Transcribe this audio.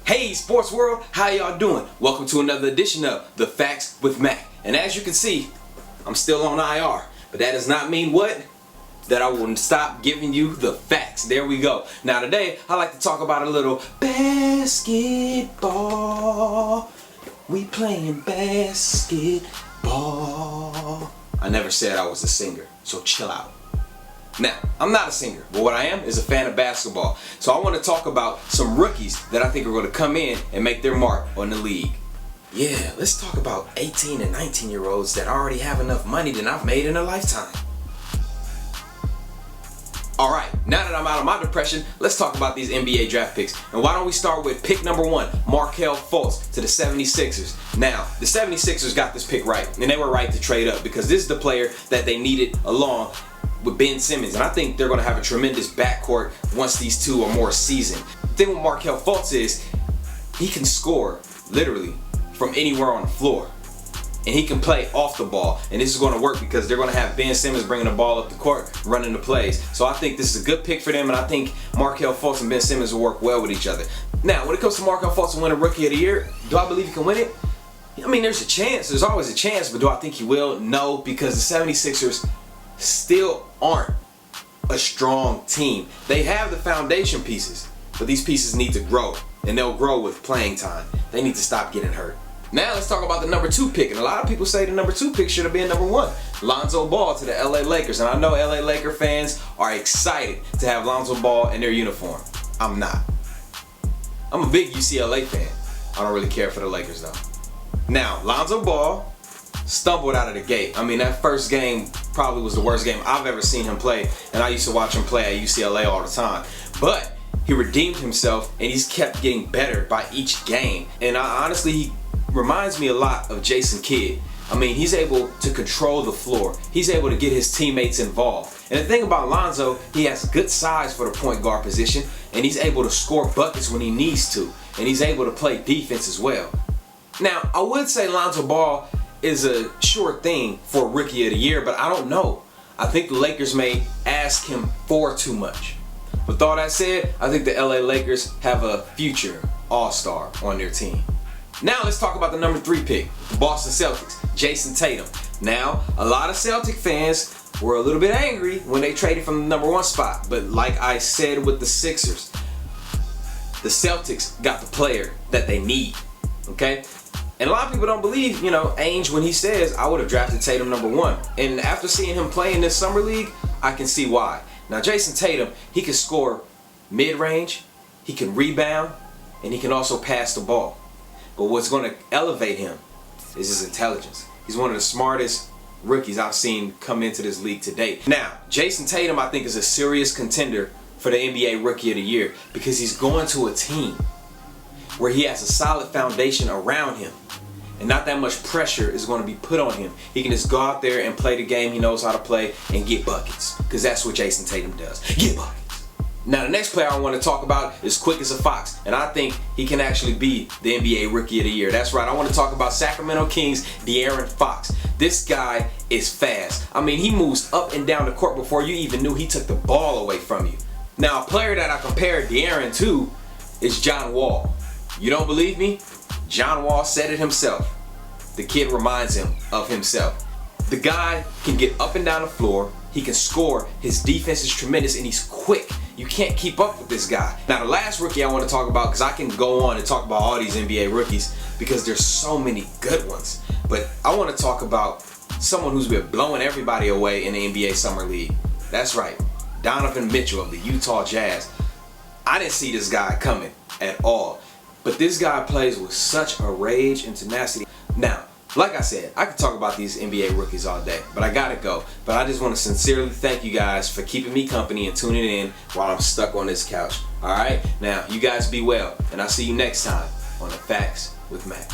Hey sports world, how y'all doing? Welcome to another edition of The Facts with Mack. And as you can see, I'm still on IR, but that does not mean what? That I will stop giving you the facts. There we go. Now today, I like to talk about a little basketball. We playing basketball. I never said I was a singer, so chill out. Now, I'm not a singer, but what I am is a fan of basketball. So I want to talk about some rookies that I think are going to come in and make their mark on the league. Yeah, let's talk about 18 and 19-year-olds that already have enough money than I've made in a lifetime. Alright, now that I'm out of my depression, let's talk about these NBA draft picks. And why don't we start with pick number 1, Markelle Fultz to the 76ers. Now, the 76ers got this pick right, and they were right to trade up because this is the player that they needed along with Ben Simmons, and I think they're going to have a tremendous backcourt once these two are more seasoned. The thing with Markelle Fultz is he can score literally from anywhere on the floor, and he can play off the ball, and this is going to work because they're going to have Ben Simmons bringing the ball up the court, running the plays. So I think this is a good pick for them, and I think Markelle Fultz and Ben Simmons will work well with each other. Now, when it comes to Markelle Fultz to win a Rookie of the Year, do I believe he can win it? I mean, there's a chance. There's always a chance, but do I think he will? No, because the 76ers still aren't a strong team. They have the foundation pieces, but these pieces need to grow, and they'll grow with playing time. They need to stop getting hurt. Now let's talk about the number 2 pick, and a lot of people say the number 2 pick should have been number 1, Lonzo Ball to the LA Lakers, and I know LA Laker fans are excited to have Lonzo Ball in their uniform. I'm not. I'm a big UCLA fan. I don't really care for the Lakers though. Now, Lonzo Ball stumbled out of the gate. I mean, that first game probably was the worst game I've ever seen him play, and I used to watch him play at UCLA all the time. But he redeemed himself, and he's kept getting better by each game. And honestly, he reminds me a lot of Jason Kidd. I mean, he's able to control the floor. He's able to get his teammates involved. And the thing about Lonzo, he has good size for the point guard position, and he's able to score buckets when he needs to, and he's able to play defense as well. Now, I would say Lonzo Ball is a sure thing for Rookie of the Year, but I don't know. I think the Lakers may ask him for too much. With all that said, I think the LA Lakers have a future all-star on their team. Now let's talk about the number 3 pick, the Boston Celtics, Jason Tatum. Now, a lot of Celtic fans were a little bit angry when they traded from the number 1 spot, but like I said with the Sixers, the Celtics got the player that they need, okay? And a lot of people don't believe, Ainge when he says, I would have drafted Tatum number 1. And after seeing him play in this summer league, I can see why. Now, Jason Tatum, he can score mid-range, he can rebound, and he can also pass the ball. But what's going to elevate him is his intelligence. He's one of the smartest rookies I've seen come into this league to date. Now, Jason Tatum, I think, is a serious contender for the NBA Rookie of the Year because he's going to a team where he has a solid foundation around him, and not that much pressure is going to be put on him. He can just go out there and play the game he knows how to play and get buckets, because that's what Jason Tatum does. Get buckets. Now, the next player I want to talk about is quick as a fox, and I think he can actually be the NBA Rookie of the Year. That's right, I want to talk about Sacramento Kings' De'Aaron Fox. This guy is fast. I mean, he moves up and down the court before you even knew he took the ball away from you. Now, a player that I compared De'Aaron to is John Wall. You don't believe me? John Wall said it himself. The kid reminds him of himself. The guy can get up and down the floor. He can score. His defense is tremendous, and he's quick. You can't keep up with this guy. Now, the last rookie I want to talk about, because I can go on and talk about all these NBA rookies because there's so many good ones. But I want to talk about someone who's been blowing everybody away in the NBA Summer League. That's right, Donovan Mitchell of the Utah Jazz. I didn't see this guy coming at all. But this guy plays with such a rage and tenacity. Now, like I said, I could talk about these NBA rookies all day, but I gotta go. But I just want to sincerely thank you guys for keeping me company and tuning in while I'm stuck on this couch. Alright? Now, you guys be well, and I'll see you next time on The Facts with Mack.